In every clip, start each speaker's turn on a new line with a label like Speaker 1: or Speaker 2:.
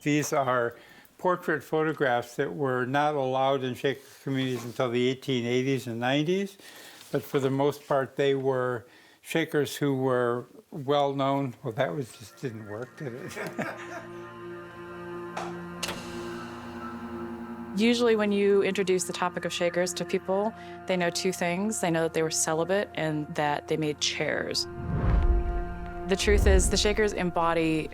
Speaker 1: These are portrait photographs that were not allowed in Shaker communities until the 1880s and 90s, but for the most part they were Shakers who were well known. Well, that just didn't work, did it?
Speaker 2: Usually when you introduce the topic of Shakers to people, they know two things. They know that they were celibate and that they made chairs. The truth is, the Shakers embody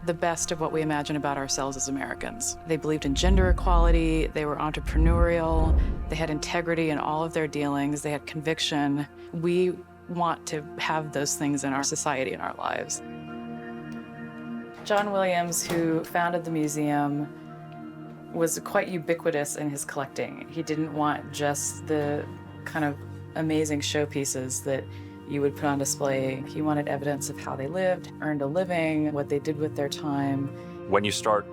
Speaker 2: the best of what we imagine about ourselves as Americans. They believed in gender equality, they were entrepreneurial, they had integrity in all of their dealings, they had conviction. We want to have those things in our society, in our lives. John Williams, who founded the museum, was quite ubiquitous in his collecting. He didn't want just the kind of amazing showpieces that you would put on display. He wanted evidence of how they lived, earned a living, what they did with their time.
Speaker 3: When you start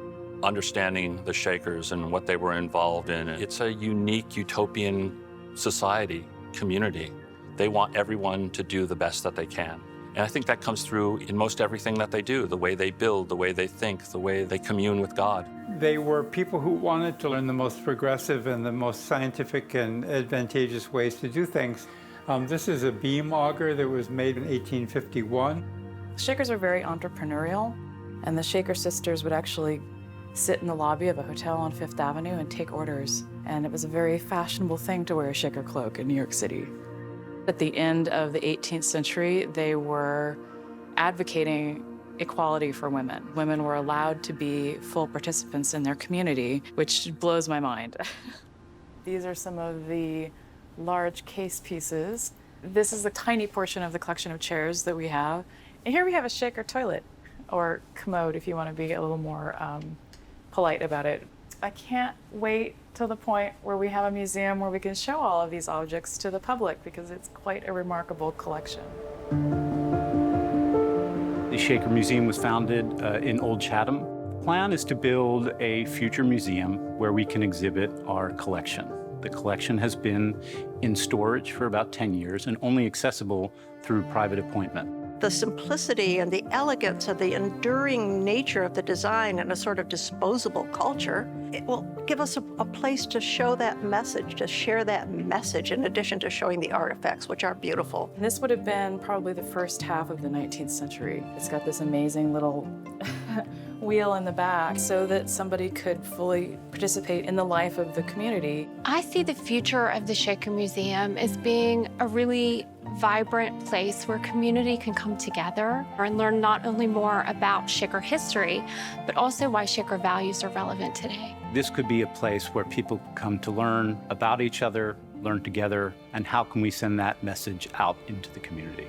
Speaker 3: understanding the Shakers and what they were involved in, it's a unique utopian society, community. They want everyone to do the best that they can. And I think that comes through in most everything that they do, the way they build, the way they think, the way they commune with God.
Speaker 1: They were people who wanted to learn the most progressive and the most scientific and advantageous ways to do things. This is a beam auger that was made in 1851.
Speaker 2: Shakers are very entrepreneurial, and the Shaker sisters would actually sit in the lobby of a hotel on Fifth Avenue and take orders. And it was a very fashionable thing to wear a Shaker cloak in New York City. At the end of the 18th century, they were advocating equality for women. Women were allowed to be full participants in their community, which blows my mind. These are some of the large case pieces. This is a tiny portion of the collection of chairs that we have. And here we have a Shaker toilet, or commode if you want to be a little more polite about it. I can't wait till the point where we have a museum where we can show all of these objects to the public, because it's quite a remarkable collection.
Speaker 4: The Shaker Museum was founded in Old Chatham. The plan is to build a future museum where we can exhibit our collection. The collection has been in storage for about 10 years and only accessible through private appointment.
Speaker 5: The simplicity and the elegance and the enduring nature of the design and a sort of disposable culture, it will give us a place to show that message, to share that message, in addition to showing the artifacts, which are beautiful.
Speaker 2: This would have been probably the first half of the 19th century. It's got this amazing little wheel in the back so that somebody could fully participate in the life of the community.
Speaker 6: I see the future of the Shaker Museum as being a really vibrant place where community can come together and learn not only more about Shaker history, but also why Shaker values are relevant today.
Speaker 4: This could be a place where people come to learn about each other, learn together, and how can we send that message out into the community.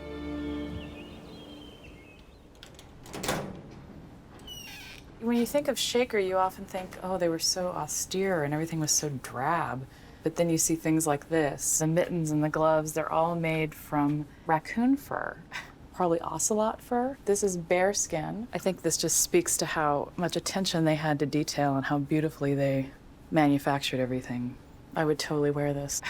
Speaker 2: When you think of Shaker, you often think, oh, they were so austere and everything was so drab. But then you see things like this. The mittens and the gloves, they're all made from raccoon fur, probably ocelot fur. This is bear skin. I think this just speaks to how much attention they had to detail and how beautifully they manufactured everything. I would totally wear this.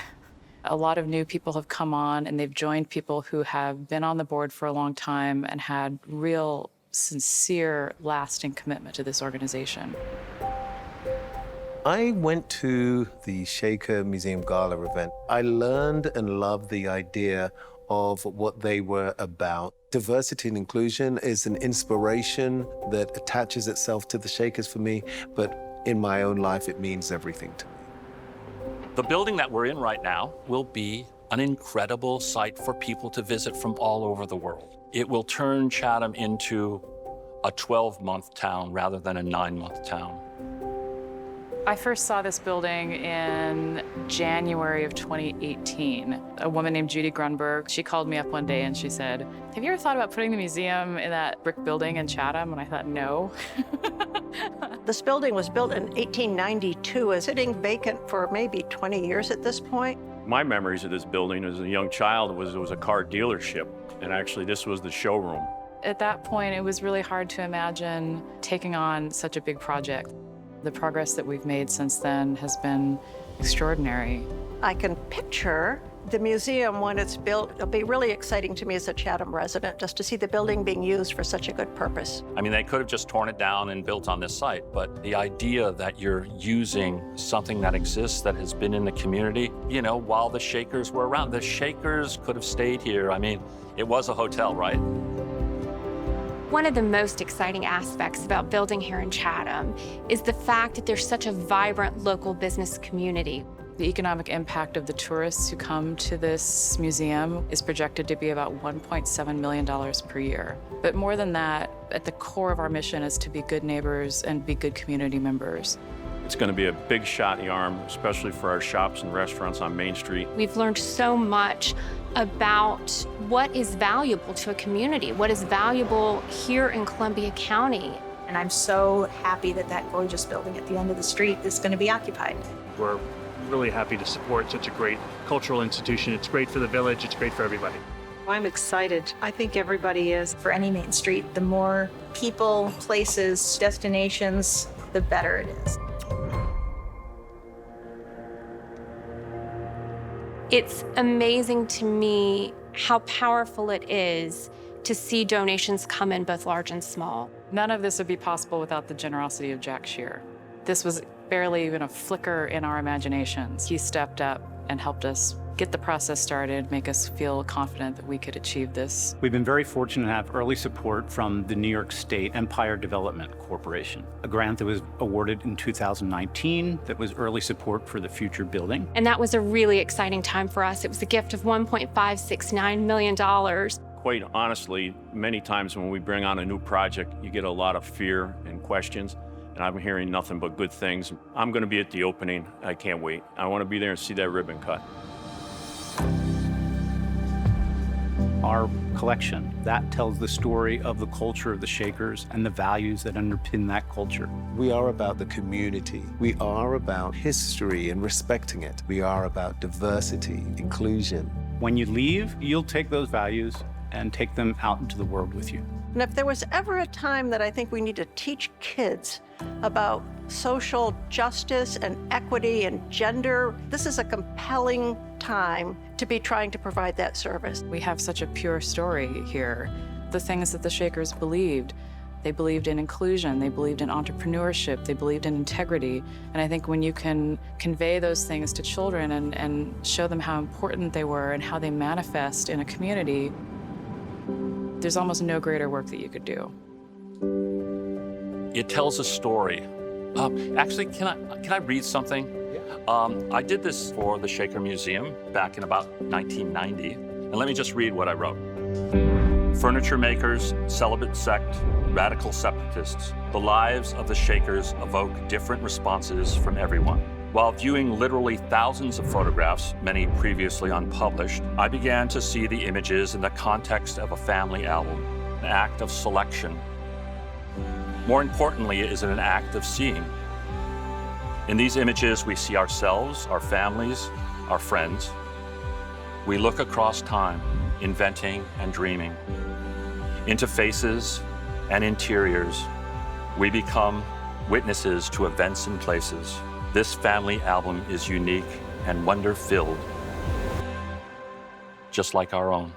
Speaker 2: A lot of new people have come on, and they've joined people who have been on the board for a long time and had real sincere, lasting commitment to this organization.
Speaker 7: I went to the Shaker Museum Gala event. I learned and loved the idea of what they were about. Diversity and inclusion is an inspiration that attaches itself to the Shakers for me, but in my own life, it means everything to me.
Speaker 3: The building that we're in right now will be an incredible site for people to visit from all over the world. It will turn Chatham into a 12-month town rather than a 9-month town.
Speaker 2: I first saw this building in January of 2018. A woman named Judy Grunberg, she called me up one day and she said, have you ever thought about putting the museum in that brick building in Chatham? And I thought, no.
Speaker 5: This building was built in 1892, is sitting vacant for maybe 20 years at this point.
Speaker 8: My memories of this building as a young child was it was a car dealership, and actually this was the showroom.
Speaker 2: At that point, it was really hard to imagine taking on such a big project. The progress that we've made since then has been extraordinary.
Speaker 5: I can picture The museum, when it's built, it'll be really exciting to me as a Chatham resident, just to see the building being used for such a good purpose.
Speaker 3: I mean, they could have just torn it down and built on this site, but the idea that you're using something that exists, that has been in the community, you know, while the Shakers were around. The Shakers could have stayed here. I mean, it was a hotel, right?
Speaker 6: One of the most exciting aspects about building here in Chatham is the fact that there's such a vibrant local business community.
Speaker 2: The economic impact of the tourists who come to this museum is projected to be about $1.7 million per year. But more than that, at the core of our mission is to be good neighbors and be good community members.
Speaker 8: It's going to be a big shot in the arm, especially for our shops and restaurants on Main Street.
Speaker 6: We've learned so much about what is valuable to a community, what is valuable here in Columbia County.
Speaker 9: And I'm so happy that that gorgeous building at the end of the street is going to be occupied.
Speaker 10: We're really happy to support such a great cultural institution. It's great for the village, it's great for everybody.
Speaker 9: I'm excited. I think everybody is. For any Main Street, the more people, places, destinations, the better it is.
Speaker 6: It's amazing to me how powerful it is to see donations come in both large and small.
Speaker 2: None of this would be possible without the generosity of Jack Shear. This was barely even a flicker in our imaginations. He stepped up and helped us get the process started, make us feel confident that we could achieve this.
Speaker 4: We've been very fortunate to have early support from the New York State Empire Development Corporation, a grant that was awarded in 2019 that was early support for the future building.
Speaker 6: And that was a really exciting time for us. It was a gift of $1.569 million.
Speaker 8: Quite honestly, many times when we bring on a new project, you get a lot of fear and questions. And I'm hearing nothing but good things. I'm going to be at the opening. I can't wait. I want to be there and see that ribbon cut.
Speaker 4: Our collection, that tells the story of the culture of the Shakers and the values that underpin that culture.
Speaker 7: We are about the community. We are about history and respecting it. We are about diversity, inclusion.
Speaker 4: When you leave, you'll take those values and take them out into the world with you.
Speaker 5: And if there was ever a time that I think we need to teach kids about social justice and equity and gender, this is a compelling time to be trying to provide that service.
Speaker 2: We have such a pure story here. The things that the Shakers believed. They believed in inclusion, they believed in entrepreneurship, they believed in integrity. And I think when you can convey those things to children and show them how important they were and how they manifest in a community, there's almost no greater work that you could do.
Speaker 3: It tells a story. Actually, can I read something? Yeah. I did this for the ShakerMuseum back in about 1990. And let me just read what I wrote. Furniture makers, celibate sect, radical separatists. The lives of the Shakers evoke different responses from everyone. While viewing literally thousands of photographs, many previously unpublished, I began to see the images in the context of a family album, an act of selection. More importantly, it is an act of seeing. In these images, we see ourselves, our families, our friends. We look across time, inventing and dreaming. Into faces and interiors, we become witnesses to events and places. This family album is unique and wonder-filled, just like our own.